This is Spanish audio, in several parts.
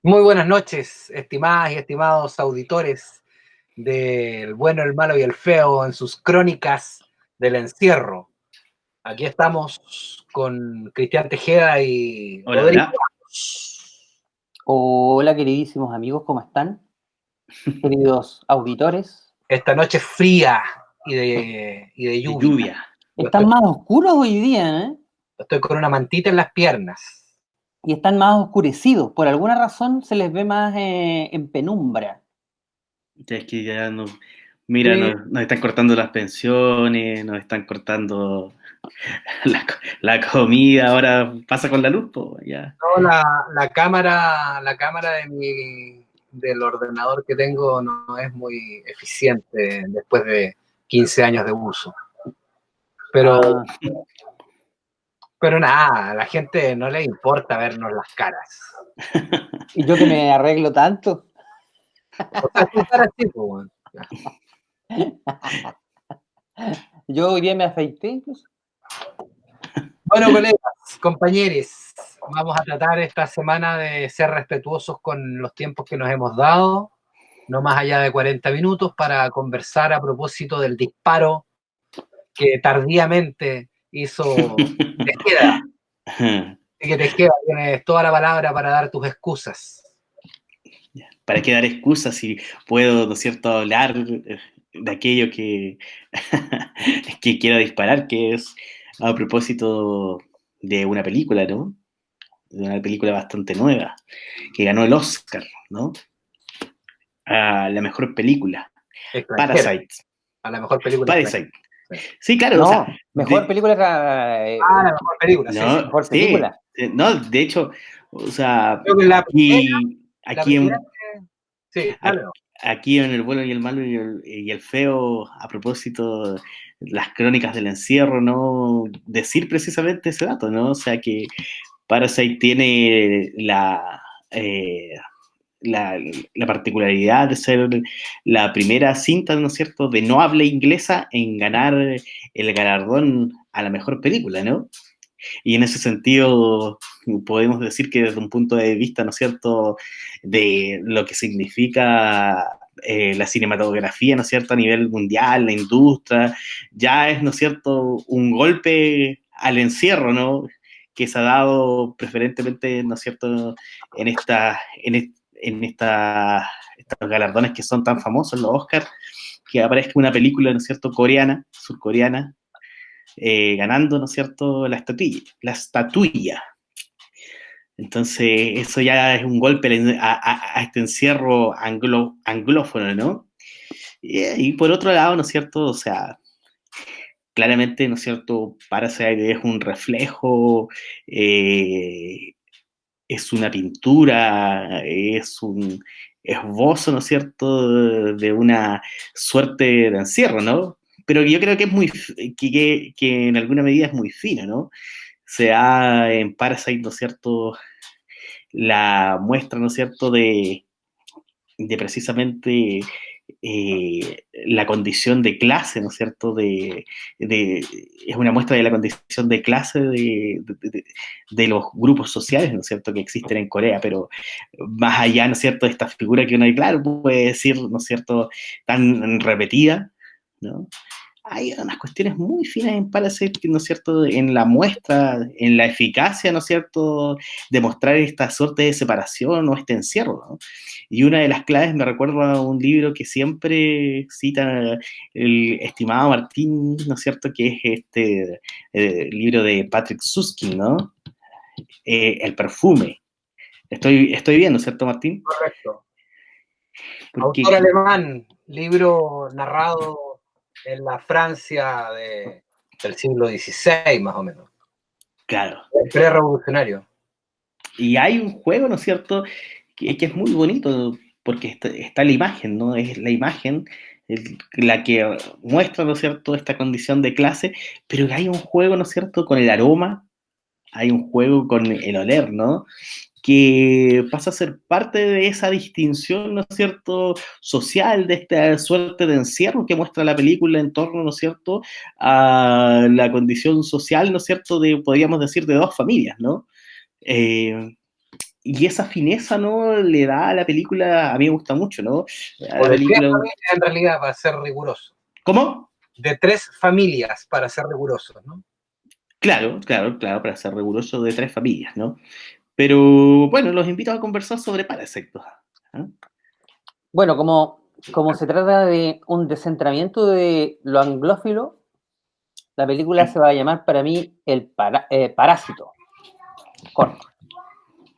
Muy buenas noches, estimadas y estimados auditores del bueno, el malo y el feo en sus crónicas del encierro. Aquí estamos con Cristian Tejeda y Hola, Rodrigo hola. Ramos. Hola, queridísimos amigos, ¿cómo están? Queridos auditores. Esta noche fría y de De lluvia. lluvia. Yo Están estoy, más oscuros hoy día, ¿eh? estoy con una mantita en las piernas. Y están más oscurecidos. Por alguna razón se les ve más en penumbra. Es que ya no. Mira, Sí, nos están cortando las pensiones, nos están cortando la comida. Ahora pasa con la luz, po, ya. no, la cámara del ordenador que tengo no es muy eficiente después de 15 años de uso. Pero, Ah, pero nada, a la gente no le importa vernos las caras. y yo que me arreglo tanto. O sea, tu cara sí, pues, bueno. Yo hoy día me afeité incluso. Bueno, colegas, compañeros, vamos a tratar esta semana de ser respetuosos con los tiempos que nos hemos dado, no más allá de 40 minutos, para conversar a propósito del disparo que tardíamente hizo Tejeda. Así que Tejeda, tienes toda la palabra para dar tus excusas. ¿Para qué dar excusas si puedo, ¿no es cierto?, hablar de aquello que, que quiero disparar, que es a propósito de una película, ¿no? De una película bastante nueva, que ganó el Oscar, ¿no? A la mejor película. Extranjera, Parasite. a la mejor película extranjera. Parasite. Sí. Sí, claro, o sea, No, mejor película. La mejor película, sí, sí. no, Mejor sí, película. no, de hecho, o sea, Creo que la aquí primera, en, sí, dale, no. aquí en El bueno y el malo y el feo, a propósito, las crónicas del encierro, ¿no? Decir precisamente ese dato, ¿no? O sea, que Parasite tiene eh, la, la particularidad de ser la primera cinta, ¿no es cierto?, de no habla inglesa en ganar el galardón a la mejor película, ¿no? Y en ese sentido podemos decir que desde un punto de vista, ¿no es cierto?, de lo que significa la cinematografía, ¿no es cierto?, a nivel mundial, la industria, ya es, ¿no es cierto?, un golpe al encierro, ¿no?, que se ha dado preferentemente, ¿no es cierto?, en estos galardones que son tan famosos, los Oscars, que aparezca una película, ¿no es cierto?, coreana, surcoreana, ganando, ¿no es cierto?, la estatuilla. Entonces, eso ya es un golpe a este encierro anglófono, ¿no? Y por otro lado, ¿no es cierto?, o sea, claramente, ¿no es cierto?, Parasite es un reflejo, es una pintura, es un esbozo, ¿no es cierto?, de una suerte de encierro, ¿no? Pero yo creo que es muy, que en alguna medida es muy fino, ¿no? Se da en Parasite, ¿no es cierto?, la muestra, ¿no es cierto?, de precisamente la condición de clase, ¿no es cierto?, es una muestra de la condición de clase de los grupos sociales, ¿no es cierto?, que existen en Corea, pero más allá, ¿no es cierto?, de esta figura que uno, claro, puede decir, ¿no es cierto?, tan repetida, ¿no? Hay unas cuestiones muy finas en Parasite, ¿no es cierto?, en la muestra, en la eficacia, ¿no es cierto?, de mostrar esta suerte de separación o este encierro, ¿no? Y una de las claves me recuerda a un libro que siempre cita el estimado Martín, ¿no es cierto?, que es este libro de Patrick Süskind, ¿no? El perfume. Estoy bien, ¿no es cierto, Martín? Correcto. Porque, Autor alemán, libro narrado en la Francia del siglo XVI, más o menos. claro, El pre-revolucionario. y hay un juego, ¿no es cierto?, que es muy bonito, porque está la imagen, ¿no? Es la imagen la que muestra, ¿no es cierto?, esta condición de clase, pero hay un juego, ¿no es cierto?, con el aroma, hay un juego con el oler, ¿no?, que pasa a ser parte de esa distinción, ¿no es cierto?, social, de esta suerte de encierro que muestra la película en torno, ¿no es cierto?, a la condición social, ¿no es cierto?, podríamos decir, de dos familias, ¿no? Eh, y esa fineza, ¿no? Le da a la película, a mí me gusta mucho, ¿no? A O la de tres película... familias en realidad, para ser riguroso. ¿Cómo? De 3 familias, para ser rigurosos, ¿no? Claro, claro, claro, para ser riguroso de tres familias, ¿no? Pero bueno, los invito a conversar sobre Parasite, pues, ¿ah? Bueno, como se trata de un descentramiento de lo anglófilo, la película se va a llamar para mí Parásito, corto.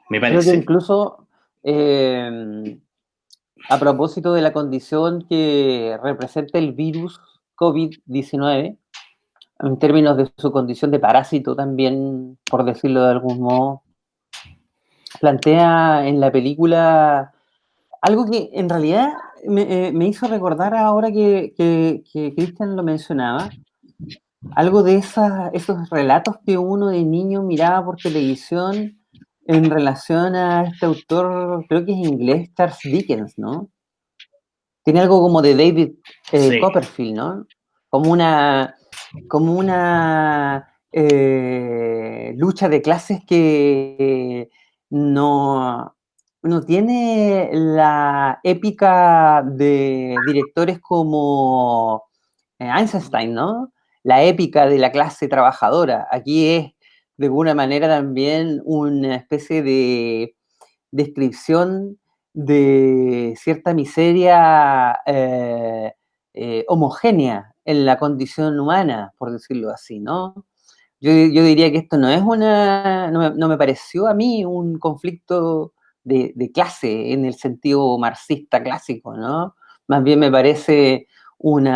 Me Creo que parece. incluso a propósito de la condición que representa el virus COVID-19, en términos de su condición de parásito también, por decirlo de algún modo, plantea en la película algo que en realidad me hizo recordar ahora que Cristian lo mencionaba, algo de esos relatos que uno de niño miraba por televisión en relación a este autor, creo que es inglés, Charles Dickens, ¿no? Tiene algo como de David Sí. Copperfield, ¿no? Como una lucha de clases que no tiene la épica de directores como Einstein, ¿no? La épica de la clase trabajadora. Aquí es de alguna manera también una especie de descripción de cierta miseria homogénea en la condición humana, por decirlo así, ¿no? Yo diría que esto no me pareció a mí un conflicto de clase en el sentido marxista clásico, ¿no? Más bien me parece un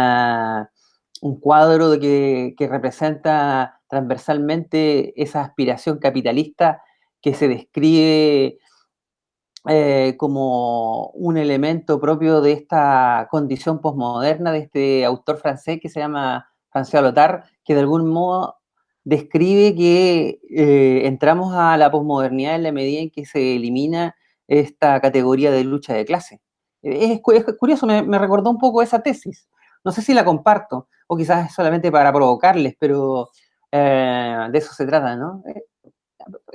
cuadro que representa transversalmente esa aspiración capitalista que se describe como un elemento propio de esta condición posmoderna de este autor francés que se llama François Lyotard, que de algún modo describe que entramos a la posmodernidad en la medida en que se elimina esta categoría de lucha de clase. Es curioso, me recordó un poco esa tesis. No sé si la comparto, o quizás es solamente para provocarles, pero de eso se trata, ¿no?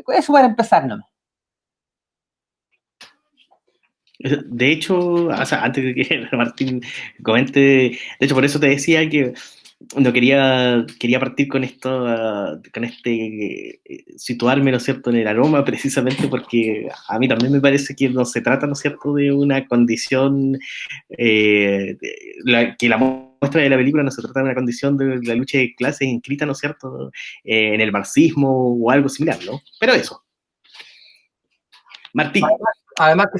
Eso para empezar, ¿no? De hecho, o sea, antes de que Martín comente, de hecho, por eso te decía que no quería partir con esto, con situarme, ¿no es cierto?, en el aroma, precisamente porque a mí también me parece que no se trata, ¿no es cierto?, de una condición, que la muestra de la película no se trata de una condición de la lucha de clases inscrita, ¿no es cierto?, en el marxismo o algo similar, ¿no? Pero eso. Martín. Además que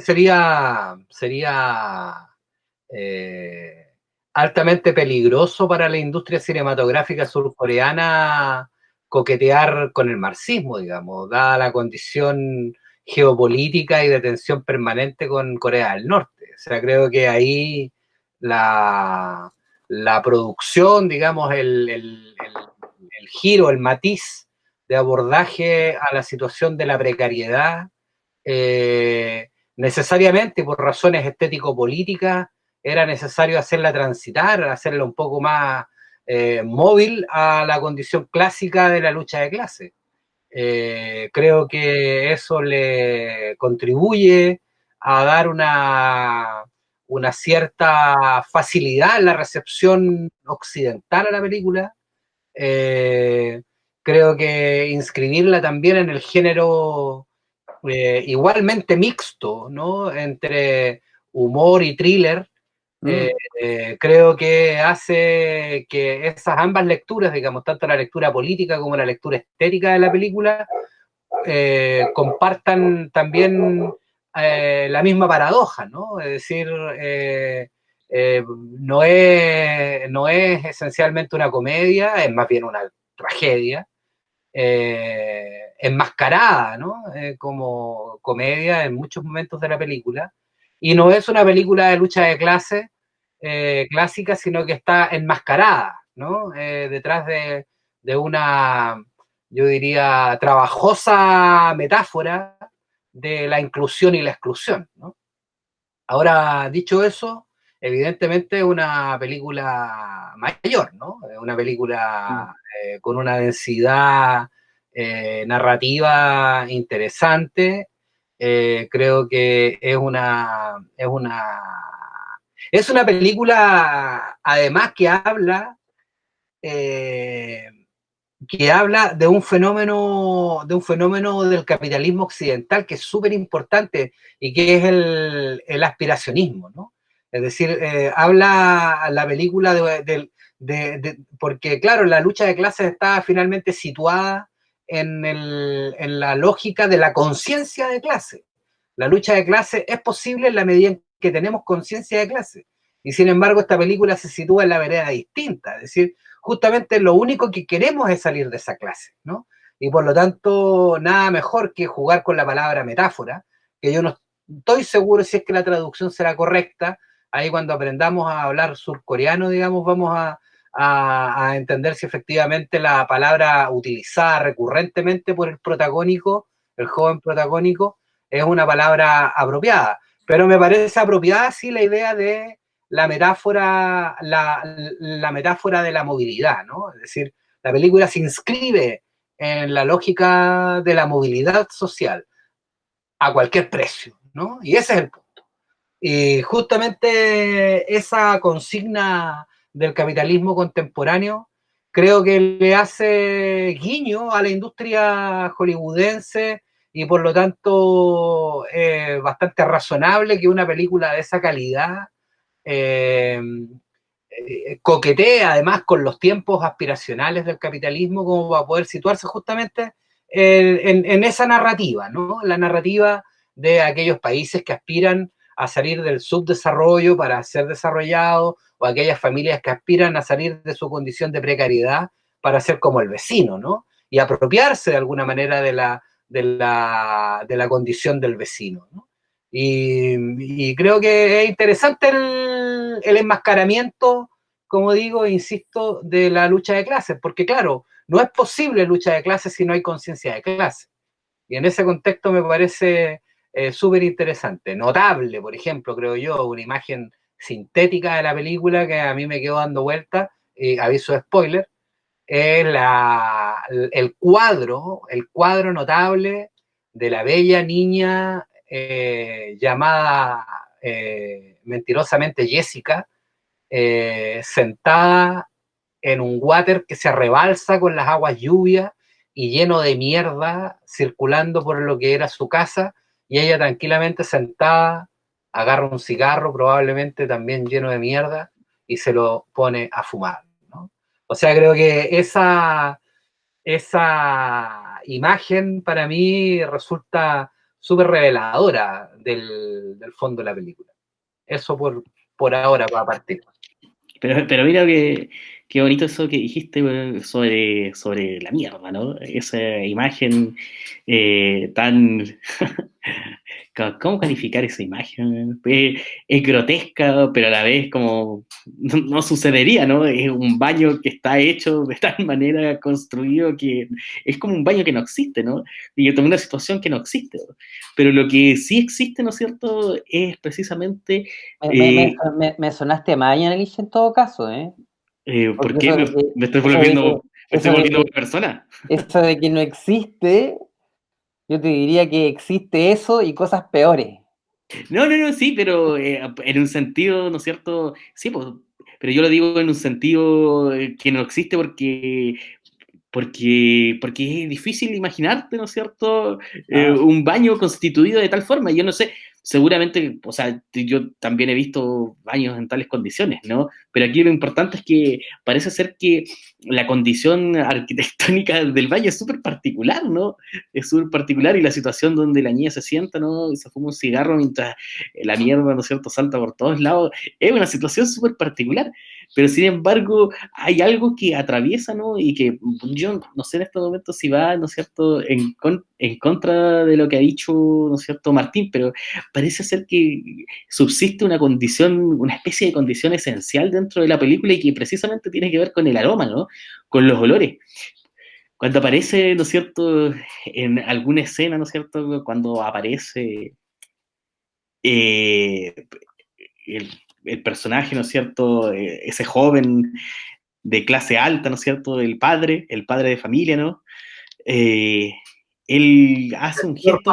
altamente peligroso para la industria cinematográfica surcoreana coquetear con el marxismo, digamos, dada la condición geopolítica y de tensión permanente con Corea del Norte. O sea, creo que ahí la producción, digamos, el giro, el matiz de abordaje a la situación de la precariedad, necesariamente por razones estético-políticas, era necesario hacerla transitar, hacerla un poco más móvil a la condición clásica de la lucha de clase. Creo que eso le contribuye a dar una cierta facilidad en la recepción occidental a la película. Creo que inscribirla también en el género igualmente mixto, ¿no? Entre humor y thriller, creo que hace que esas ambas lecturas, digamos, tanto la lectura política como la lectura estética de la película, compartan también la misma paradoja, ¿no? Es decir, no es esencialmente una comedia, es más bien una tragedia, enmascarada, ¿no? Como comedia en muchos momentos de la película. Y no es una película de lucha de clase clásica, sino que está enmascarada, ¿no? Detrás de una, yo diría, trabajosa metáfora de la inclusión y la exclusión, ¿no? Ahora, dicho eso, evidentemente es una película mayor, ¿no? Una película con una densidad narrativa interesante, Creo que es una película, además, que habla de un fenómeno del capitalismo occidental que es súper importante y que es el aspiracionismo, ¿no? Es decir, habla la película porque, claro, la lucha de clases está finalmente situada en la lógica de la conciencia de clase. La lucha de clase es posible en la medida en que tenemos conciencia de clase. Y sin embargo, esta película se sitúa en la vereda distinta, es decir, justamente lo único que queremos es salir de esa clase, ¿no? Y por lo tanto, nada mejor que jugar con la palabra metáfora, que yo no estoy seguro si es que la traducción será correcta. Ahí cuando aprendamos a hablar surcoreano, digamos, vamos a entender si efectivamente la palabra utilizada recurrentemente por el protagónico, el joven protagónico, es una palabra apropiada. Pero me parece apropiada sí la idea de la metáfora de la movilidad, ¿no? Es decir, la película se inscribe en la lógica de la movilidad social a cualquier precio, ¿no? Y ese es el punto. Y justamente esa consigna del capitalismo contemporáneo creo que le hace guiño a la industria hollywoodense y por lo tanto bastante razonable que una película de esa calidad eh, coquetea además con los tiempos aspiracionales del capitalismo como para poder situarse justamente en esa narrativa, ¿no? La narrativa de aquellos países que aspiran a salir del subdesarrollo para ser desarrollados, o aquellas familias que aspiran a salir de su condición de precariedad para ser como el vecino, ¿no? Y apropiarse de alguna manera de la condición del vecino, ¿no? Y creo que es interesante el enmascaramiento, como digo, insisto, de la lucha de clases, porque claro, no es posible lucha de clases si no hay conciencia de clase. Y en ese contexto me parece súper interesante. Notable, por ejemplo, creo yo, una imagen sintética de la película que a mí me quedó dando vuelta, aviso de spoiler, es el cuadro notable de la bella niña llamada mentirosamente Jessica, sentada en un water que se rebalsa con las aguas lluvias y lleno de mierda circulando por lo que era su casa, y ella tranquilamente sentada agarra un cigarro probablemente también lleno de mierda y se lo pone a fumar, ¿no? O sea, creo que esa imagen para mí resulta súper reveladora del fondo de la película. Eso por ahora, para partir. Pero mira qué bonito eso que dijiste sobre la mierda, ¿no? Esa imagen tan... ¿Cómo calificar esa imagen? Es grotesca, pero a la vez como no sucedería, ¿no? Es un baño que está hecho de tal manera construido que es como un baño que no existe, ¿no? Y también una situación que no existe, ¿no? Pero lo que sí existe, ¿no es cierto?, es precisamente... Me sonaste a Maya en todo caso, ¿eh? ¿Por Porque qué me estoy volviendo una persona? Eso de que no existe, yo te diría que existe eso y cosas peores. No, sí, pero en un sentido, ¿no es cierto? Sí, pues, pero yo lo digo en un sentido que no existe porque es difícil imaginarte, ¿no es cierto?, un baño constituido de tal forma. Yo no sé, seguramente, o sea, yo también he visto baños en tales condiciones, ¿no? Pero aquí lo importante es que parece ser que la condición arquitectónica del baño es súper particular, ¿no? Es súper particular, y la situación donde la niña se sienta, ¿no?, y se fuma un cigarro mientras la mierda, ¿no es cierto?, salta por todos lados, es una situación súper particular. Pero sin embargo, hay algo que atraviesa, ¿no? Y que yo no sé en este momento si va, ¿no es cierto?, en contra de lo que ha dicho, ¿no es cierto?, Martín, pero parece ser que subsiste una condición, una especie de condición esencial dentro de la película, y que precisamente tiene que ver con el aroma, ¿no? Con los olores. Cuando aparece, ¿no es cierto?, en alguna escena, ¿no es cierto?, cuando aparece eh, el personaje, ¿no es cierto?, ese joven de clase alta, ¿no es cierto?, el padre de familia, ¿no? Él hace un gesto,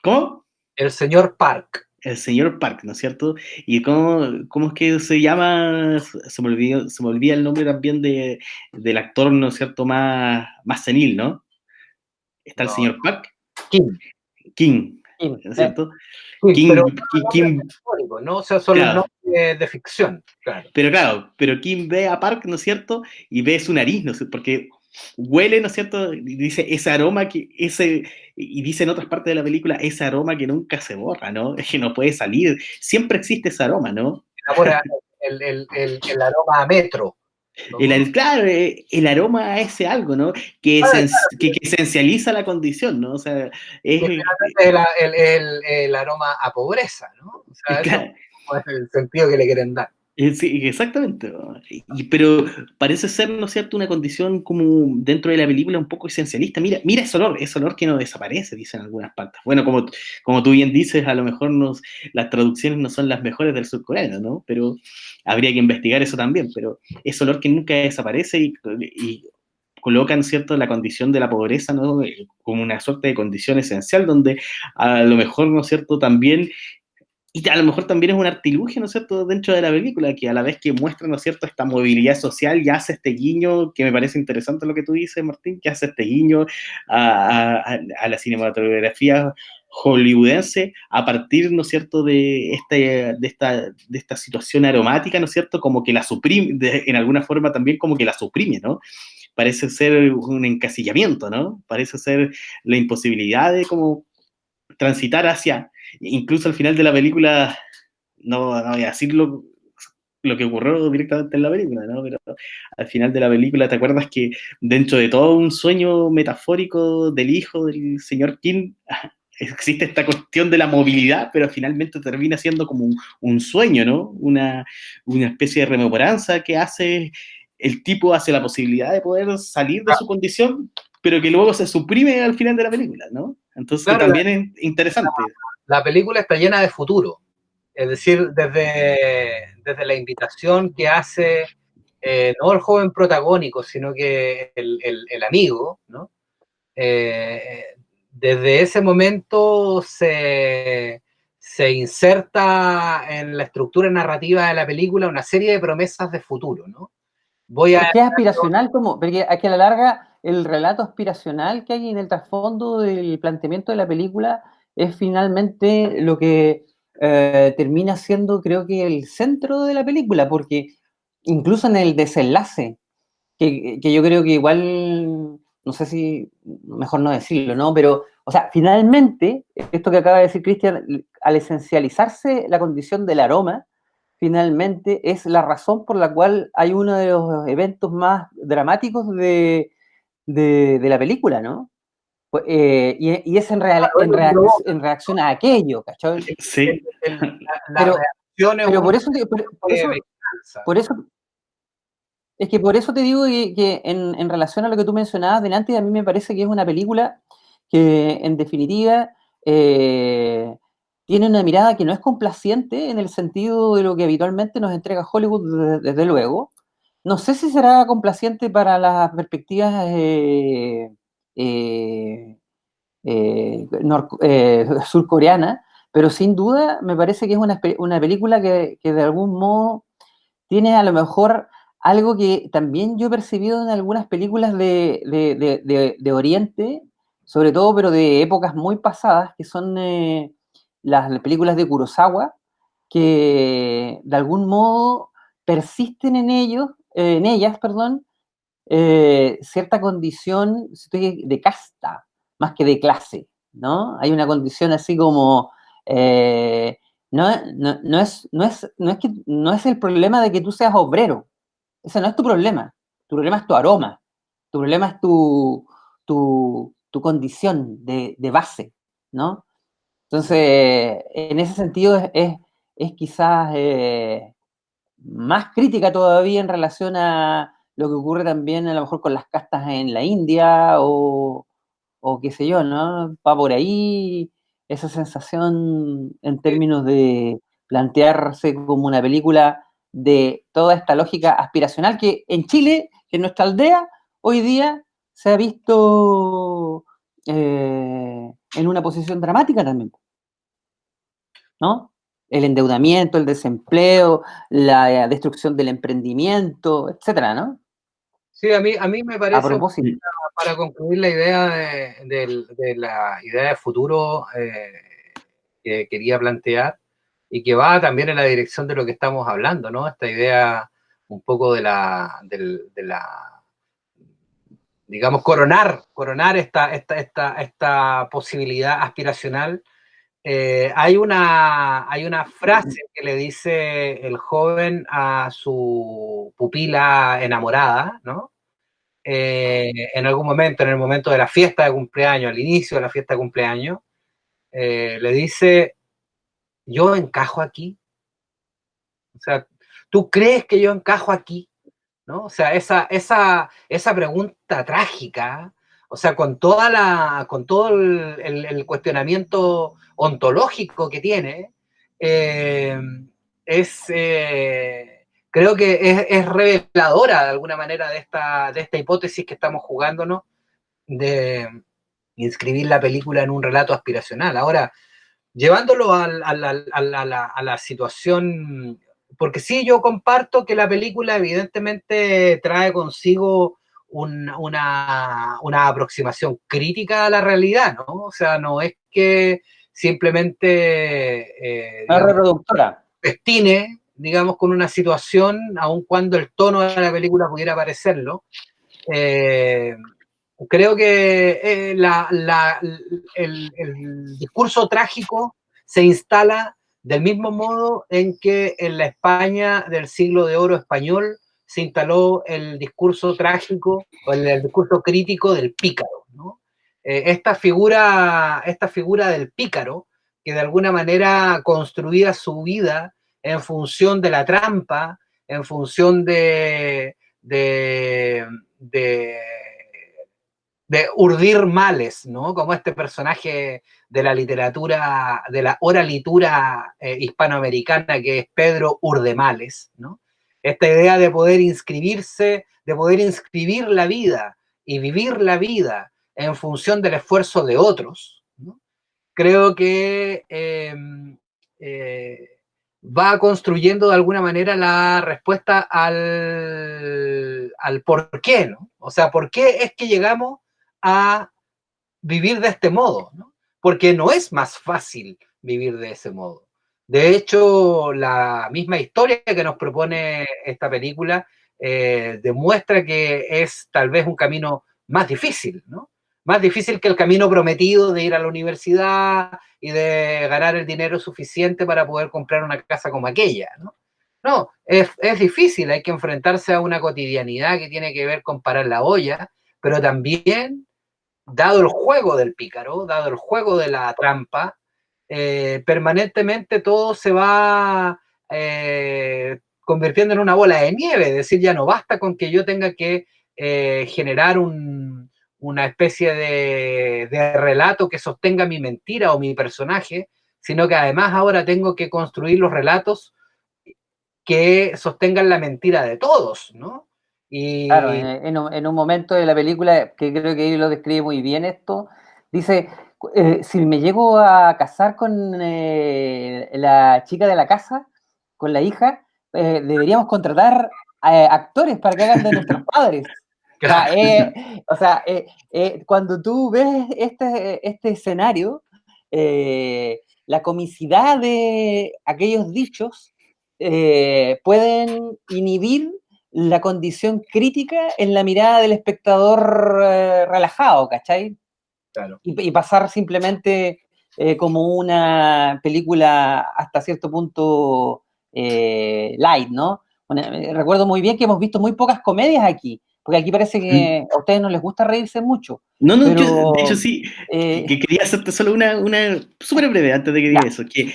¿Cómo? El señor Park. El señor Park, ¿no es cierto? ¿Y cómo es que se llama? Se me olvida el nombre también del actor, ¿no es cierto? Más senil, ¿no? Está el No, señor Park, Kim. King, Sí, ¿no es cierto? Kim, pero King, son nombres King, históricos, ¿no? O sea, son claro, nombres de ficción, claro. pero claro, pero Kim ve a Park, ¿no es cierto? Y ve su nariz, ¿no es cierto? Porque huele, ¿no es cierto? Y dice ese aroma y dice en otras partes de la película, ese aroma que nunca se borra, ¿no? Es que no puede salir, siempre existe ese aroma, ¿no? Elabora el aroma a metro, ¿no? Claro, el aroma a ese algo, ¿no? Claro, Que esencializa la condición, ¿no? O sea, que es, finalmente el aroma a pobreza, ¿no? O sea, eso claro, es el sentido que le quieren dar. sí, exactamente. ¿No? Pero parece ser, ¿no es cierto?, una condición como dentro de la película un poco esencialista. Mira ese olor que no desaparece, dicen algunas partes. Bueno, como tú bien dices, a lo mejor las traducciones no son las mejores del surcoreano, ¿no? Pero habría que investigar eso también. Pero ese olor que nunca desaparece y colocan, ¿cierto?, la condición de la pobreza, ¿no?, como una suerte de condición esencial, donde a lo mejor, ¿no es cierto?, también, y a lo mejor también es un artilugio, ¿no es cierto?, dentro de la película, que a la vez que muestra, ¿no es cierto?, esta movilidad social, ya hace este guiño, que me parece interesante lo que tú dices, Martín, que hace este guiño a la cinematografía hollywoodense a partir, ¿no es cierto?, de esta situación aromática, ¿no es cierto?, como que la suprime, en alguna forma también como que la suprime, ¿no? Parece ser un encasillamiento, ¿no? Parece ser la imposibilidad de como transitar hacia, incluso al final de la película, no voy a decir lo que ocurrió directamente en la película, ¿no? Pero al final de la película, ¿te acuerdas que dentro de todo un sueño metafórico del hijo del señor Kim, existe esta cuestión de la movilidad, pero finalmente termina siendo como un sueño, ¿no? Una especie de rememoranza que hace el tipo hacia la posibilidad de poder salir de su condición, pero que luego se suprime al final de la película, ¿no? Entonces, que Claro, también es interesante. la película está llena de futuro. Es decir, desde la invitación que hace no el joven protagónico, sino que el amigo, ¿no? Desde ese momento se inserta en la estructura narrativa de la película una serie de promesas de futuro, ¿no? Voy a... Es que es aspiracional, porque aquí a la larga el relato aspiracional que hay en el trasfondo del planteamiento de la película es finalmente lo que termina siendo, creo que, el centro de la película, porque incluso en el desenlace, que yo creo que igual, no sé si, mejor no decirlo, ¿no? Pero, o sea, finalmente, esto que acaba de decir Cristian, al esencializarse la condición del aroma, finalmente es la razón por la cual hay uno de los eventos más dramáticos de la película, ¿no? Y es en reacción a aquello, ¿cachai? Sí, La Pero, reacción es pero un por eso, venganza. por eso, es que por eso te digo que en relación a lo que tú mencionabas delante, a mí me parece que es una película que, en definitiva, tiene una mirada que no es complaciente en el sentido de lo que habitualmente nos entrega Hollywood, desde luego. No sé si será complaciente para las perspectivas eh, surcoreanas, pero sin duda me parece que es una película que de algún modo tiene a lo mejor algo que también yo he percibido en algunas películas de Oriente, sobre todo, pero de épocas muy pasadas, que son las películas de Kurosawa, que de algún modo persisten en ellas, perdón, cierta condición de casta, más que de clase, ¿no? Hay una condición así como, eh, no es el problema de que tú seas obrero, ese no es tu problema es tu aroma, tu problema es tu condición de base, ¿no? Entonces, en ese sentido es quizás más crítica todavía en relación a lo que ocurre también a lo mejor con las castas en la India o qué sé yo, ¿no? Va por ahí esa sensación en términos de plantearse como una película de toda esta lógica aspiracional que en Chile, que en nuestra aldea, hoy día se ha visto en una posición dramática también, ¿no? El endeudamiento, el desempleo, la destrucción del emprendimiento, etcétera, ¿no? Sí, a mí me A parece, propósito. para concluir la idea de la idea de futuro que quería plantear y que va también en la dirección de lo que estamos hablando, ¿no? Esta idea un poco de la digamos, coronar esta posibilidad aspiracional. Hay una frase que le dice el joven a su pupila enamorada, ¿no? En algún momento, en el momento de la fiesta de cumpleaños, al inicio de la fiesta de cumpleaños, le dice, ¿yo encajo aquí? O sea, ¿tú crees que yo encajo aquí? ¿No? O sea, esa pregunta trágica, o sea, con todo el cuestionamiento ontológico que tiene, eh, creo que es reveladora de alguna manera de esta hipótesis que estamos jugándonos de inscribir la película en un relato aspiracional. Ahora, llevándolo a la situación, porque sí, yo comparto que la película evidentemente trae consigo una aproximación crítica a la realidad, ¿no? O sea, no es que simplemente, Una digamos, reproductora. destine, digamos, con una situación, aun cuando el tono de la película pudiera parecerlo. Eh, Creo que el discurso trágico se instala del mismo modo en que en la España del siglo de oro español se instaló el discurso trágico o el discurso crítico del pícaro, ¿no? Esta figura del pícaro, que de alguna manera construía su vida en función de la trampa, en función de, de urdir males, ¿no? Como este personaje de la literatura, de la oralitura hispanoamericana que es Pedro Urdemales, ¿no? Esta idea de poder inscribirse, de poder inscribir la vida y vivir la vida en función del esfuerzo de otros, ¿no? Creo que va construyendo de alguna manera la respuesta al por qué, ¿no? O sea, ¿por qué es que llegamos a vivir de este modo? ¿No? Porque no es más fácil vivir de ese modo. De hecho, la misma historia que nos propone esta película demuestra que es tal vez un camino más difícil, ¿no? Más difícil que el camino prometido de ir a la universidad y de ganar el dinero suficiente para poder comprar una casa como aquella, ¿no? No, es difícil, hay que enfrentarse a una cotidianidad que tiene que ver con parar la olla, pero también, dado el juego del pícaro, dado el juego de la trampa, permanentemente todo se va convirtiendo en una bola de nieve, es decir, ya no basta con que yo tenga que generar una especie de relato que sostenga mi mentira o mi personaje, sino que además ahora tengo que construir los relatos que sostengan la mentira de todos, ¿no? Claro, Y en un momento de la película, que creo que él lo describe muy bien esto, dice, si me llego a casar con la chica de la casa, con la hija, deberíamos contratar actores para que hagan de nuestros padres. Cuando tú ves este escenario, la comicidad de aquellos dichos pueden inhibir la condición crítica en la mirada del espectador relajado, ¿cachai? claro. Y pasar simplemente como una película hasta cierto punto light, ¿no? Bueno, recuerdo muy bien que hemos visto muy pocas comedias aquí, porque aquí parece que a ustedes no les gusta reírse mucho, No, no, yo, pero de hecho sí, que quería hacerte solo una súper breve antes de que diga ya. eso, que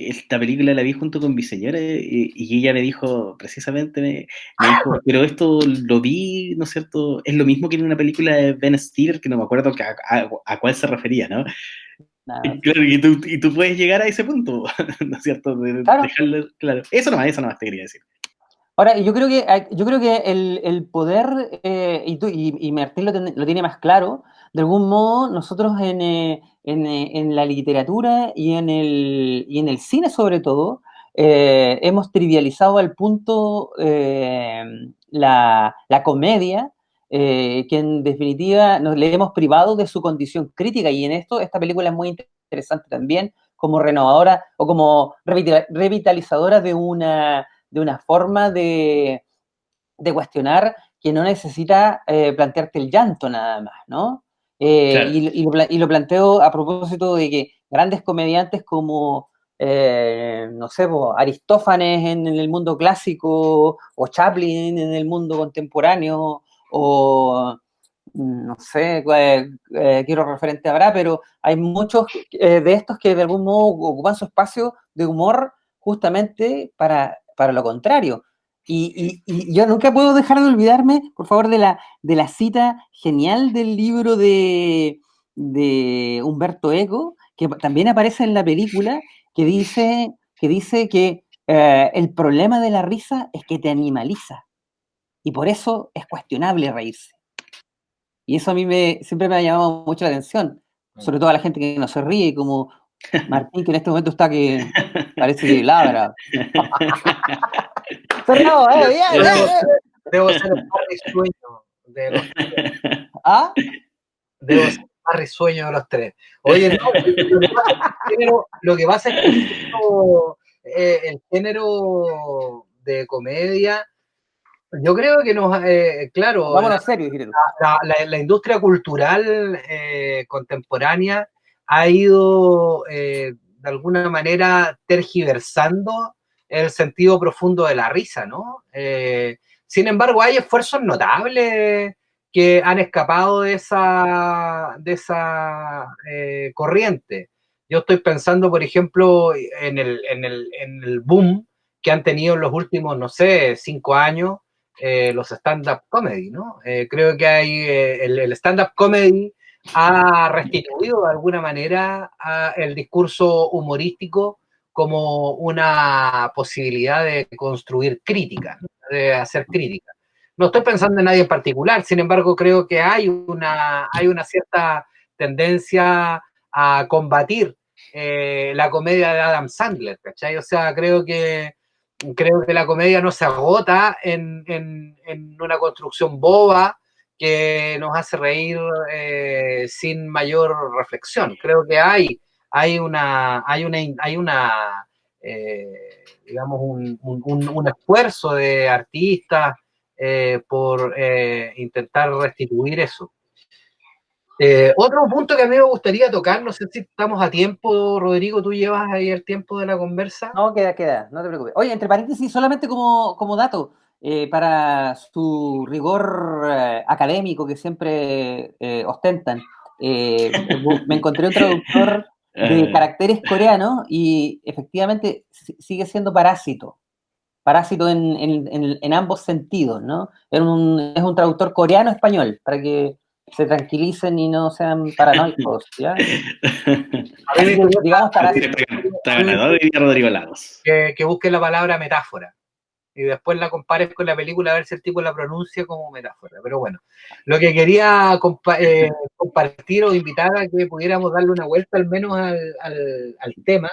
esta película la vi junto con mi señora y ella me dijo, precisamente me dijo, pero esto lo vi, ¿no es cierto? Es lo mismo que en una película de Ben Stiller, que no me acuerdo a cuál se refería, ¿no? Nada, Claro, y tú puedes llegar a ese punto, ¿no es cierto? De claro. dejarlo claro. Eso nomás te quería decir. Ahora, yo creo que el poder, y Martín lo tiene más claro, de algún modo nosotros en la literatura y en el cine sobre todo, hemos trivializado al punto la comedia, que en definitiva nos le hemos privado de su condición crítica, y en esto esta película es muy interesante también como renovadora o como revitalizadora de una forma de cuestionar que no necesita plantearte el llanto nada más, ¿no? Claro. Y lo planteo a propósito de que grandes comediantes como, no sé, Aristófanes en el mundo clásico, o Chaplin en el mundo contemporáneo, o no sé qué otro referente habrá, pero hay muchos de estos que de algún modo ocupan su espacio de humor justamente para lo contrario. Y yo nunca puedo dejar de olvidarme, por favor, de la cita genial del libro de Humberto Eco, que también aparece en la película, que dice que el problema de la risa es que te animaliza, y por eso es cuestionable reírse. Y eso a mí siempre me ha llamado mucho la atención, sobre todo a la gente que no se ríe, como Martín, que en este momento está que parece que ladra. ¡Fernando, Debo ser el más risueño de los tres. ¿Ah? Debo ser el más risueño de los tres. Oye, no, lo que pasa es que el género de comedia, yo creo que claro, Vámonos serio, dijiste tú. la industria cultural contemporánea ha ido de alguna manera tergiversando el sentido profundo de la risa, ¿no? Sin embargo, hay esfuerzos notables que han escapado de esa corriente. Yo estoy pensando, por ejemplo, en el boom que han tenido en los últimos, no sé, 5 años, los stand-up comedy, ¿no? Creo que el stand-up comedy ha restituido de alguna manera el discurso humorístico como una posibilidad de construir crítica, ¿no? De hacer crítica. No estoy pensando en nadie en particular, sin embargo, creo que hay una cierta tendencia a combatir la comedia de Adam Sandler, ¿cachai? O sea, creo que la comedia no se agota en una construcción boba que nos hace reír sin mayor reflexión. Creo que hay una digamos, un esfuerzo de artistas por intentar restituir eso. Otro punto que a mí me gustaría tocar, no sé si estamos a tiempo, Rodrigo, ¿tú llevas ahí el tiempo de la conversa? No, queda, no te preocupes. Oye, entre paréntesis, solamente como dato, para su rigor académico que siempre ostentan, me encontré un traductor de caracteres coreanos y efectivamente sigue siendo parásito en ambos sentidos, ¿no? Es un traductor coreano-español, para que se tranquilicen y no sean paranoicos, ¿ya? Así que, digamos, parásito. Está ganador, diría Rodrigo Lagos. Que busque la palabra metáfora y después la compares con la película a ver si el tipo la pronuncia como metáfora. Pero bueno, lo que quería compartir o invitar a que pudiéramos darle una vuelta al menos al tema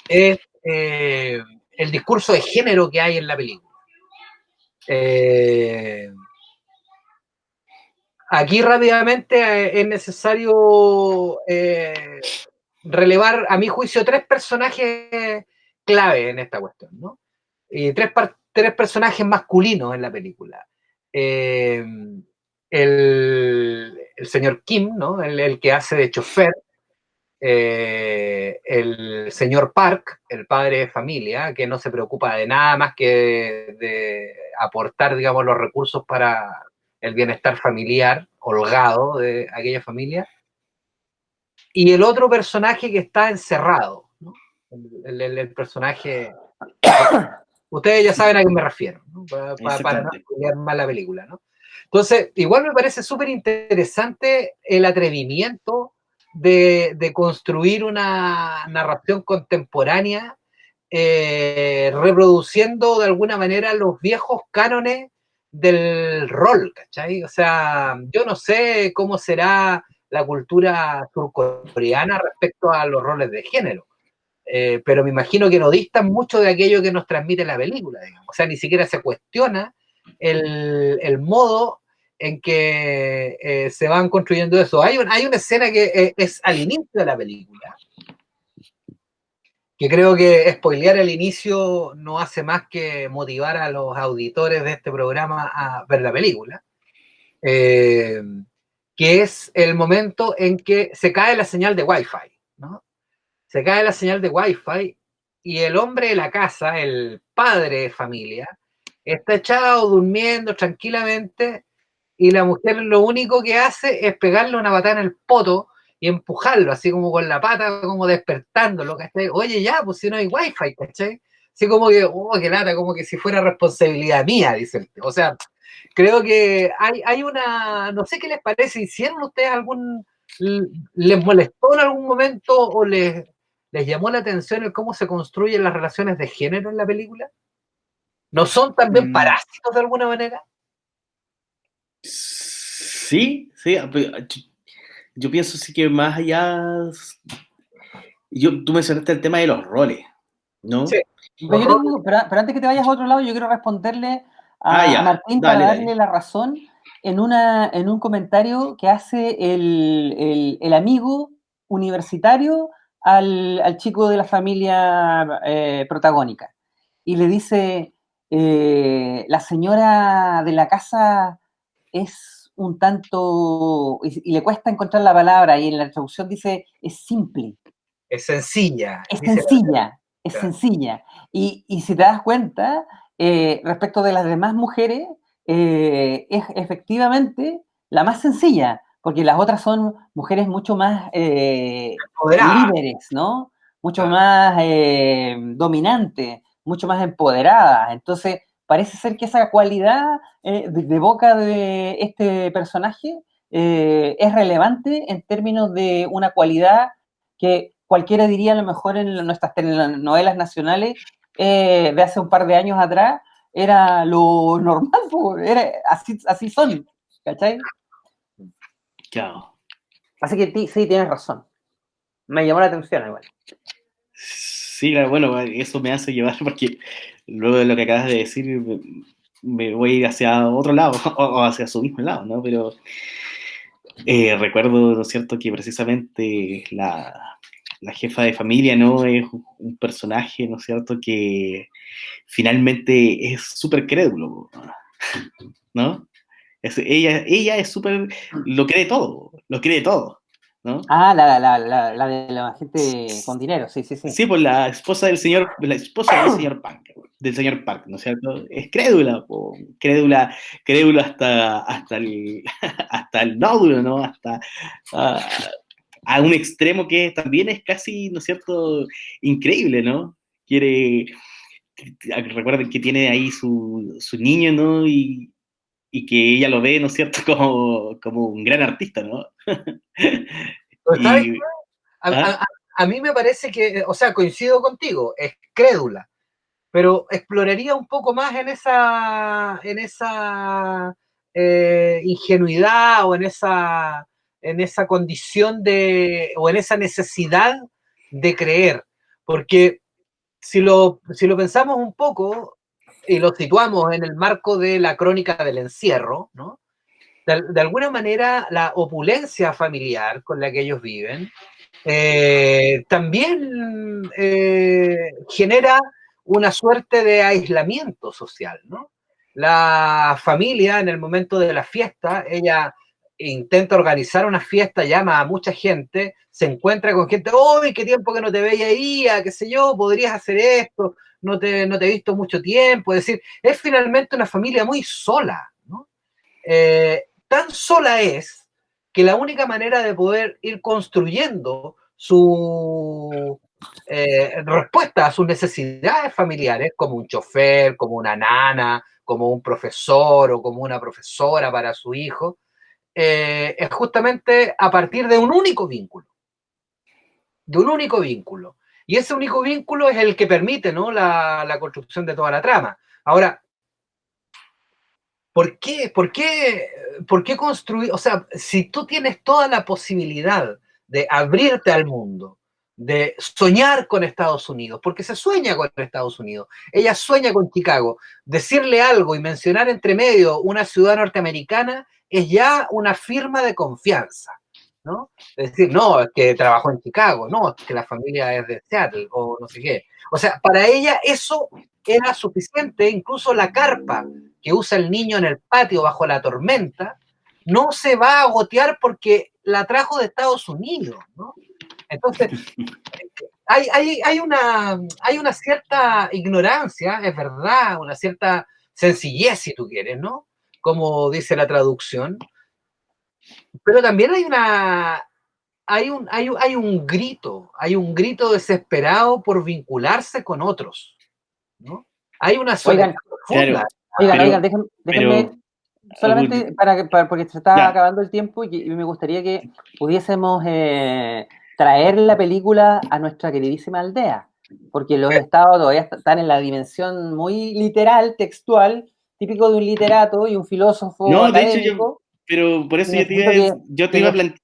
es el discurso de género que hay en la película. Aquí rápidamente es necesario relevar, a mi juicio, 3 personajes clave en esta cuestión, ¿no? Y 3 personajes masculinos en la película. El señor Kim, ¿no? El que hace de chofer. El señor Park, el padre de familia, que no se preocupa de nada más que de aportar, digamos, los recursos para el bienestar familiar, holgado de aquella familia. Y el otro personaje que está encerrado, ¿no? El personaje... Ustedes ya saben a qué me refiero, ¿no? Para no estudiar más la película, ¿no? Entonces, igual me parece súper interesante el atrevimiento de construir una narración contemporánea reproduciendo de alguna manera los viejos cánones del rol, ¿cachai? O sea, yo no sé cómo será la cultura surcoreana respecto a los roles de género, pero me imagino que no distan mucho de aquello que nos transmite la película, digamos. O sea, ni siquiera se cuestiona el modo en que se van construyendo eso. Hay una escena que es al inicio de la película, que creo que spoilear el inicio no hace más que motivar a los auditores de este programa a ver la película, que es el momento en que se cae la señal de Wi-Fi, ¿no? Se cae la señal de Wi-Fi y el hombre de la casa, el padre de familia, está echado durmiendo tranquilamente y la mujer lo único que hace es pegarle una patada en el poto y empujarlo, así como con la pata, como despertándolo, ¿cachai? Oye, ya, pues si no hay wifi, ¿cachai? Así como que, oh, qué lata, como que si fuera responsabilidad mía, dice el tío. O sea, creo que hay una, no sé qué les parece, ¿hicieron ustedes algún, les molestó en algún momento o les llamó la atención el cómo se construyen las relaciones de género en la película? ¿No son también Mm, parásitos de alguna manera? sí, sí, yo pienso sí que más allá, tú mencionaste el tema de los roles, Sí, ¿no? Pero los yo te roles. digo, pero antes que te vayas a otro lado, yo quiero responderle Ah, a ya, Martín para dale, darle dale. la razón en un comentario que hace el amigo universitario al chico de la familia protagónica. Y le dice, la señora de la casa es un tanto, y le cuesta encontrar la palabra, y en la traducción dice, es simple. Es sencilla, Es dice sencilla, es la. sencilla. Y si te das cuenta, respecto de las demás mujeres, es efectivamente la más sencilla, porque las otras son mujeres mucho más Empoderada. líderes, ¿no? Mucho más dominantes, mucho más empoderadas. Entonces, parece ser que esa cualidad de boca de este personaje es relevante en términos de una cualidad que cualquiera diría a lo mejor en nuestras telenovelas nacionales de hace un par de años atrás, era lo normal, era, así son, ¿cachai? Claro. Así que sí, tienes razón. Me llamó la atención igual. Sí, claro, bueno, eso me hace llevar porque luego de lo que acabas de decir me voy a ir hacia otro lado o hacia su mismo lado, ¿no? Pero recuerdo, ¿no es cierto?, que precisamente la jefa de familia, ¿no? Es un personaje, ¿no es cierto?, que finalmente es súper crédulo, ¿no? Ella es súper, lo cree todo, ¿no? Ah, la de la gente con dinero, sí, sí, sí. Sí, pues la esposa del señor Park, ¿no es cierto? Es crédula, po, crédula hasta el nódulo, ¿no? Hasta a, a un extremo que también es casi, ¿no es cierto?, increíble, ¿no? Quiere, recuerden que tiene ahí su niño, ¿no? Y que ella lo ve, ¿no es cierto?, como un gran artista, ¿no? Pero ¿sabes qué? Y, A, ¿ah? a- a mí me parece que, o sea, coincido contigo, es crédula, pero exploraría un poco más en esa ingenuidad o en esa condición o en esa necesidad de creer, porque si lo pensamos un poco y lo situamos en el marco de la crónica del encierro, ¿no? De alguna manera la opulencia familiar con la que ellos viven también genera una suerte de aislamiento social, ¿no? La familia en el momento de la fiesta, ella intenta organizar una fiesta, llama a mucha gente, se encuentra con gente, ¡oh, qué tiempo que no te veía! ¿Qué sé yo? ¿Podrías hacer esto? No te he visto mucho tiempo. Es decir, es finalmente una familia muy sola, ¿no? Tan sola es que la única manera de poder ir construyendo su respuesta a sus necesidades familiares, como un chofer, como una nana, como un profesor o como una profesora para su hijo, es justamente a partir de un único vínculo, de un único vínculo. Y ese único vínculo es el que permite, ¿no?, la construcción de toda la trama. Ahora, ¿Por qué construir? O sea, si tú tienes toda la posibilidad de abrirte al mundo, de soñar con Estados Unidos, porque se sueña con Estados Unidos, ella sueña con Chicago, decirle algo y mencionar entre medio una ciudad norteamericana es ya una firma de confianza, ¿no? Es decir, no, es que trabajó en Chicago, no, es que la familia es de Seattle, o no sé qué. O sea, para ella eso era suficiente, incluso la carpa que usa el niño en el patio bajo la tormenta, no se va a gotear porque la trajo de Estados Unidos, ¿no? Entonces, hay una cierta ignorancia, es verdad, una cierta sencillez, si tú quieres, ¿no? Como dice la traducción, pero también hay un grito desesperado por vincularse con otros, ¿no? Hay una soledad profunda. Oigan, déjenme solamente porque se está acabando el tiempo y me gustaría que pudiésemos traer la película a nuestra queridísima aldea, porque los estados todavía están en la dimensión muy literal, textual, típico de un literato y un filósofo académico. De hecho, pero por eso yo te iba a plantear.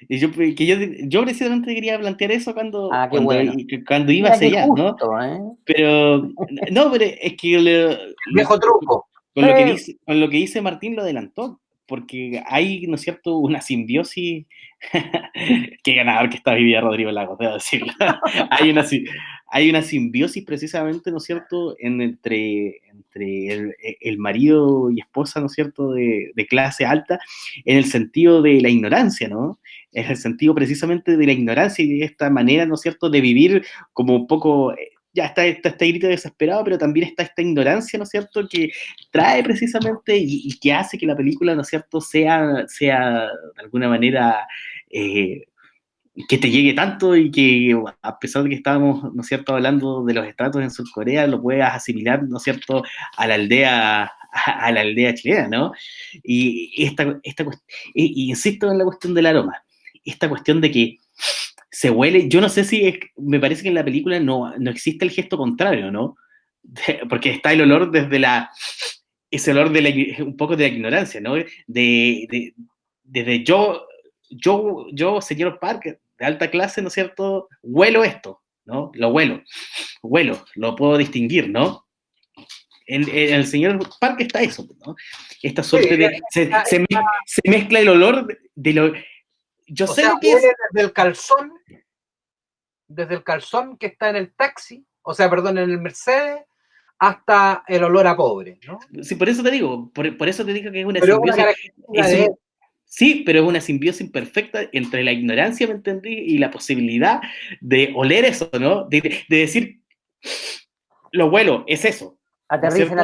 Yo precisamente quería plantear eso cuando iba hacia allá, ¿no? Pero es que viejo truco. Con lo que dice Martín lo adelantó, porque hay, ¿no es cierto?, una simbiosis. Qué ganador que está vivía Rodrigo Lagos, debo decirlo. hay una simbiosis precisamente, ¿no es cierto?, entre el marido y esposa, ¿no es cierto?, de clase alta, en el sentido de la ignorancia, ¿no? Es el sentido precisamente de la ignorancia y de esta manera, ¿no es cierto?, de vivir como un poco. Ya está este grito desesperado, pero también está esta ignorancia, ¿no es cierto?, que trae precisamente y que hace que la película, ¿no es cierto?, sea de alguna manera que te llegue tanto y que a pesar de que estábamos, ¿no es cierto?, hablando de los estratos en Surcorea, lo puedas asimilar, ¿no es cierto?, a la aldea chilena, ¿no? Y insisto en la cuestión del aroma, esta cuestión de que se huele, yo no sé si me parece que en la película no existe el gesto contrario, ¿no? Porque está el olor ese olor un poco de la ignorancia, ¿no? Desde yo, señor Parker, de alta clase, ¿no es cierto? Huelo esto, ¿no? Lo huelo, lo puedo distinguir, ¿no? En el señor Parker está eso, ¿no? Esta suerte de. Se mezcla el olor de lo. Yo sé lo que es. Desde el calzón que está en el taxi, o sea, perdón, en el Mercedes, hasta el olor a pobre, ¿no? Sí, por eso te digo, por eso te digo que es una simbiosis. Sí, pero es una simbiosis perfecta entre la ignorancia, ¿me entendí? Y la posibilidad de oler eso, ¿no? De decir, lo huelo, es eso. Aterricen.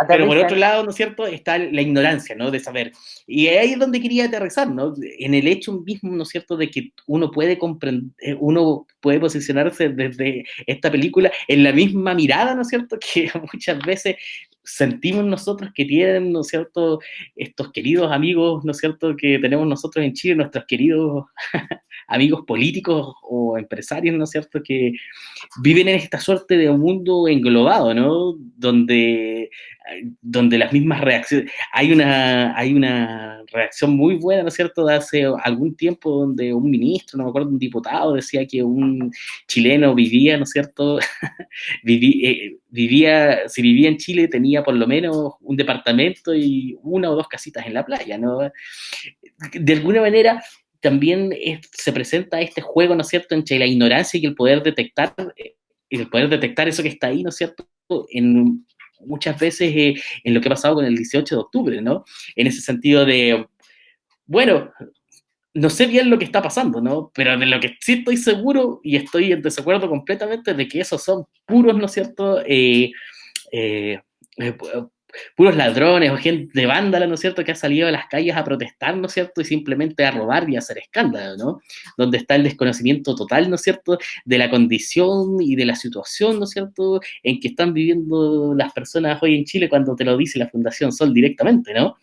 Pero por otro lado, ¿no es cierto?, está la ignorancia, ¿no?, de saber. Y ahí es donde quería aterrizar, ¿no?, en el hecho mismo, ¿no es cierto?, de que uno puede comprender, uno puede posicionarse desde esta película en la misma mirada, ¿no es cierto?, que muchas veces sentimos nosotros que tienen, ¿no es cierto?, estos queridos amigos, ¿no es cierto?, que tenemos nosotros en Chile, nuestros queridos amigos políticos o empresarios, ¿no es cierto?, que viven en esta suerte de un mundo englobado, ¿no?, donde las mismas reacciones, hay una reacción muy buena, ¿no es cierto?, de hace algún tiempo donde un ministro, no me acuerdo, un diputado decía que un chileno vivía, ¿no es cierto?, si vivía en Chile tenía por lo menos un departamento y una o dos casitas en la playa, ¿no? De alguna manera también se presenta este juego, ¿no es cierto?, entre la ignorancia y el poder detectar eso que está ahí, ¿no es cierto?, muchas veces en lo que ha pasado con el 18 de octubre, ¿no? En ese sentido de, bueno, no sé bien lo que está pasando, ¿no? Pero de lo que sí estoy seguro y estoy en desacuerdo completamente de que esos son puros, ¿no es cierto?, puros ladrones o gente vándala, ¿no es cierto?, que ha salido a las calles a protestar, ¿no es cierto?, y simplemente a robar y a hacer escándalo, ¿no? Donde está el desconocimiento total, ¿no es cierto?, de la condición y de la situación, ¿no es cierto?, en que están viviendo las personas hoy en Chile cuando te lo dice la Fundación Sol directamente, ¿no?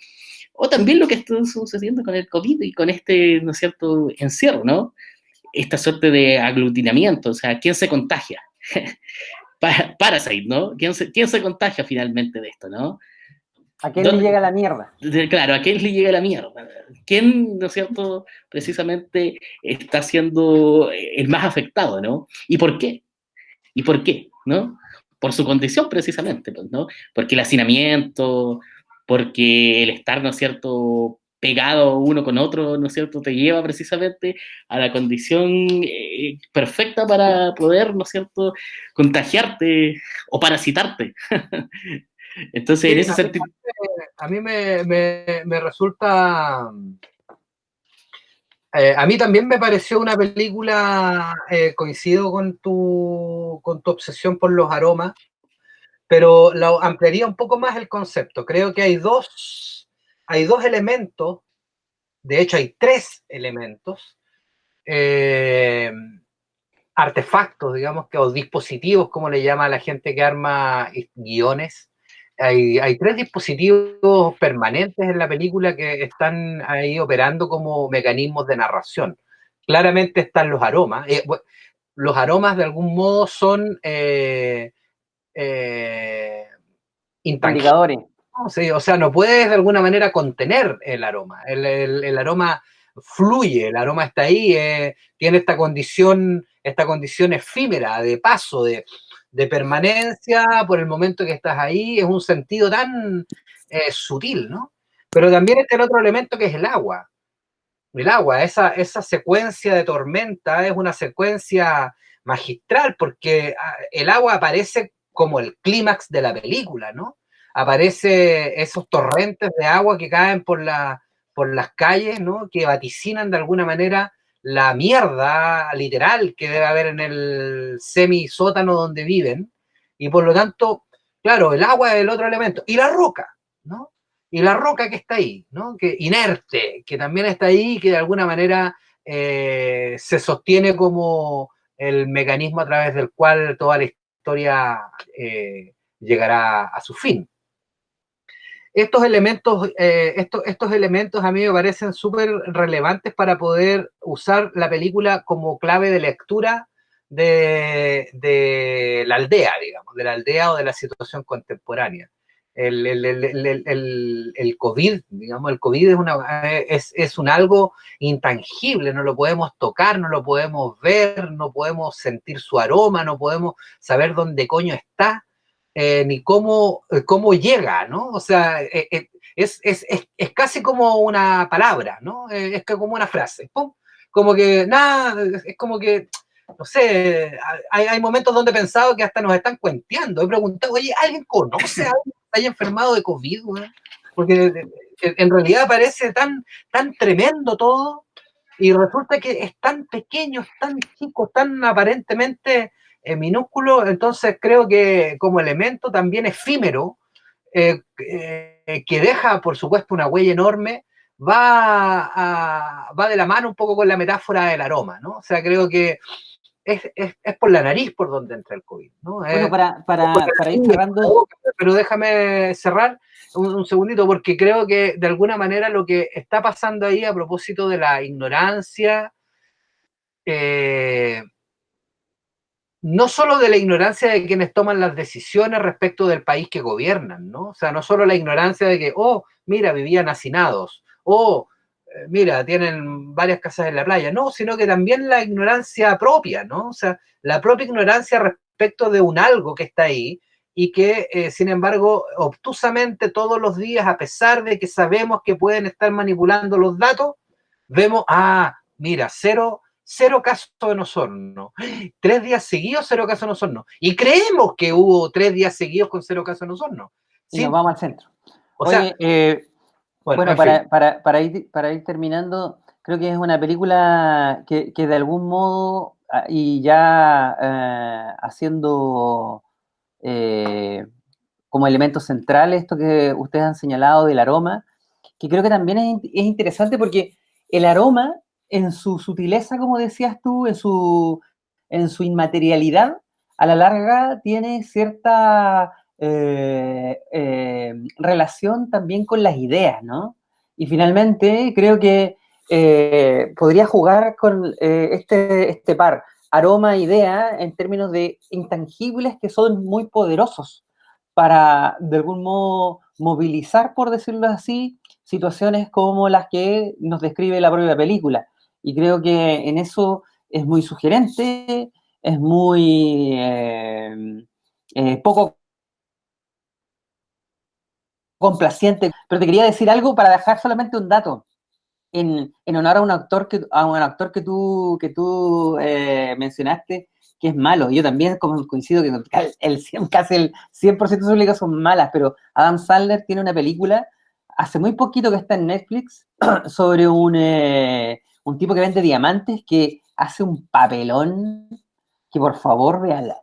O también lo que está sucediendo con el COVID y con este, ¿no es cierto?, encierro, ¿no? Esta suerte de aglutinamiento, o sea, ¿quién se contagia? Parasite, ¿no? ¿Quién se contagia finalmente de esto, no? ¿A quién le llega la mierda? Claro, ¿a quién le llega la mierda? ¿Quién, no es cierto, precisamente está siendo el más afectado, ¿no? ¿Y por qué? ¿Y por qué? ¿No? Por su condición precisamente, pues, ¿no? Porque el hacinamiento, porque el estar, ¿no es cierto?, pegado uno con otro, ¿no es cierto?, te lleva precisamente a la condición perfecta para poder, ¿no es cierto?, contagiarte o parasitarte. Entonces, en Sí, ese sentido... a mí me resulta... a mí también me pareció una película, coincido con tu obsesión por los aromas, pero lo ampliaría un poco más el concepto. Creo que hay dos elementos, de hecho hay tres elementos, artefactos, digamos, o dispositivos, como le llama la gente que arma guiones. Hay tres dispositivos permanentes en la película que están ahí operando como mecanismos de narración. Claramente están los aromas. Los aromas de algún modo son intangibles. Indicadores. ¿No? Sí, o sea, no puedes de alguna manera contener el aroma. El aroma fluye, el aroma está ahí, tiene esta condición efímera, de paso, de permanencia por el momento que estás ahí. Es un sentido tan sutil, ¿no? Pero también está el otro elemento que es el agua. El agua, esa secuencia de tormenta es una secuencia magistral porque el agua aparece como el clímax de la película, ¿no? Aparece esos torrentes de agua que caen por las calles, ¿no? Que vaticinan de alguna manera la mierda literal que debe haber en el semisótano donde viven. Y por lo tanto, claro, el agua es el otro elemento. Y la roca, ¿no? Y la roca que está ahí, ¿no? Que inerte, que también está ahí, que de alguna manera se sostiene como el mecanismo a través del cual toda la historia llegará a su fin. Estos elementos a mí me parecen súper relevantes para poder usar la película como clave de lectura de la aldea, digamos, de la aldea o de la situación contemporánea. El COVID, digamos, el COVID es un algo intangible, no lo podemos tocar, no lo podemos ver, no podemos sentir su aroma, no podemos saber dónde coño está, ni cómo llega, ¿no? O sea, es casi como una palabra, ¿no? Es como una frase, ¡pum! Como que, nada, es como que, no sé, hay momentos donde he pensado que hasta nos están cuenteando. He preguntado, oye, ¿alguien conoce a alguien que haya enfermado de COVID, güey? Porque en realidad parece tan tremendo todo y resulta que es tan pequeño, es tan chico, tan aparentemente minúsculo. Entonces creo que como elemento también efímero, que deja, por supuesto, una huella enorme, va de la mano un poco con la metáfora del aroma, ¿no? O sea, creo que es por la nariz por donde entra el COVID, ¿no? Bueno, para ir cerrando... Pero déjame cerrar un segundito, porque creo que de alguna manera lo que está pasando ahí a propósito de la ignorancia, no solo de la ignorancia de quienes toman las decisiones respecto del país que gobiernan, ¿no? O sea, no solo la ignorancia de que, oh, mira, vivían hacinados, oh, mira, tienen varias casas en la playa, no, sino que también la ignorancia propia, ¿no? O sea, la propia ignorancia respecto de un algo que está ahí y que, sin embargo, obtusamente todos los días, a pesar de que sabemos que pueden estar manipulando los datos, vemos, mira, cero casos en Osorno. 3 días seguidos, 0 casos en Osorno. Y creemos que hubo 3 días seguidos con 0 casos en Osorno. Y nos vamos al centro. O sea, bueno, para ir terminando, creo que es una película que de algún modo, y ya haciendo como elementos centrales esto que ustedes han señalado del aroma, que creo que también es interesante porque el aroma, en su sutileza, como decías tú, en su inmaterialidad, a la larga tiene cierta relación también con las ideas, ¿no? Y finalmente creo que podría jugar con este par, aroma-idea, en términos de intangibles que son muy poderosos para, de algún modo, movilizar, por decirlo así, situaciones como las que nos describe la propia película. Y creo que en eso es muy sugerente, es muy poco complaciente. Pero te quería decir algo para dejar solamente un dato. En honor a un actor que tú mencionaste, que es malo. Yo también coincido que casi el 100% de sus películas son malas, pero Adam Sandler tiene una película hace muy poquito que está en Netflix sobre un tipo que vende diamantes que hace un papelón que por favor véanla.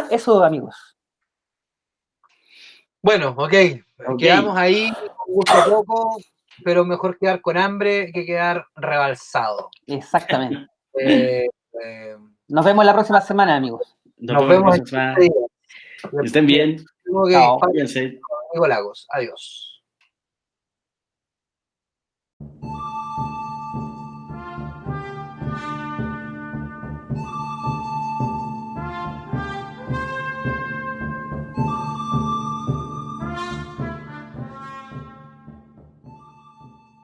Eso, amigos. Bueno, ok, quedamos ahí con gusto poco, pero mejor quedar con hambre que quedar rebalsado. Exactamente. Eh, Nos vemos la próxima semana, amigos. Nos vemos en 15 días. Que estén bien. Tengo que Chao. disparar con Amigo Lagos. Adiós.